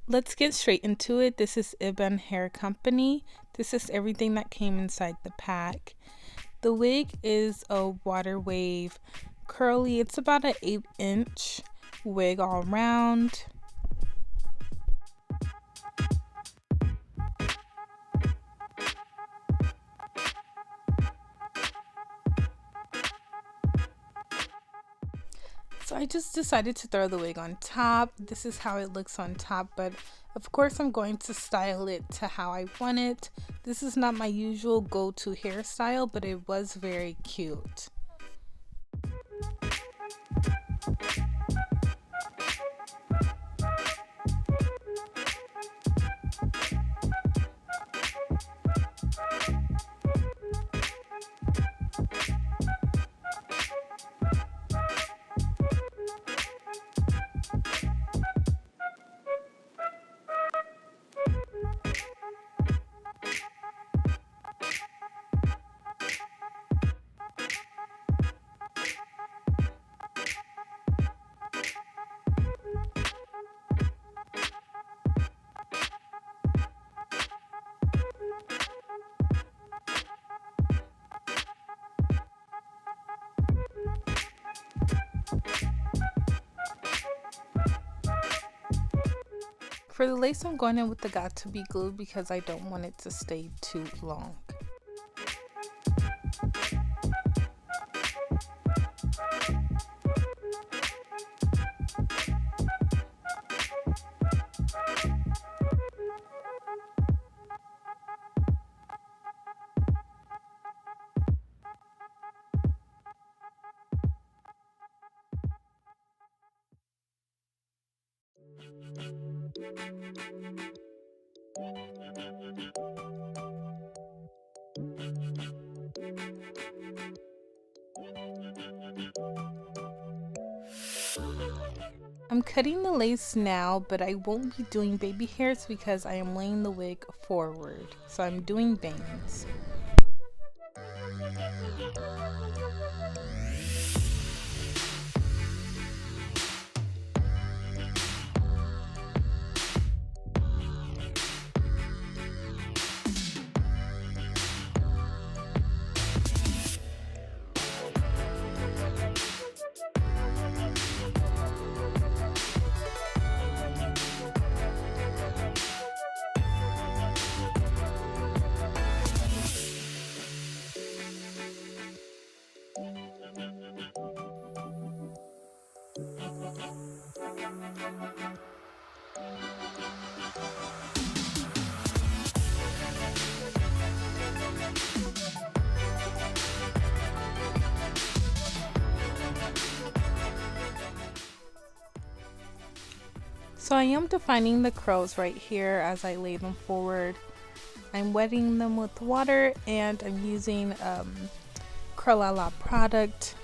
Let's get straight into it. This is Ft.Eyon Hair Company. This is everything that came inside the pack. The wig is a water wave curly. It's about an 8-inch wig all around. So I just decided to throw the wig on top. This is how it looks on top, but of course I'm going to style it to how I want it. This is not my usual go-to hairstyle, but it was very cute. For the lace, I'm going in with the Got To Be glue because I don't want it to stay too long. I'm cutting the lace now, but I won't be doing baby hairs because I am laying the wig forward. So I'm doing bangs. So I am defining the curls right here as I lay them forward. I'm wetting them with water and I'm using Curl A La product.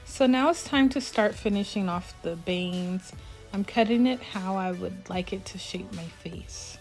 So now it's time to start finishing off the bangs. I'm cutting it how I would like it to shape my face.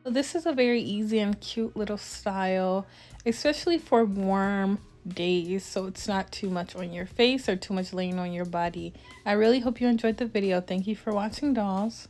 So this is a very easy and cute little style, especially for warm days, so it's not too much on your face or too much laying on your body. I really hope you enjoyed the video. Thank you for watching, dolls.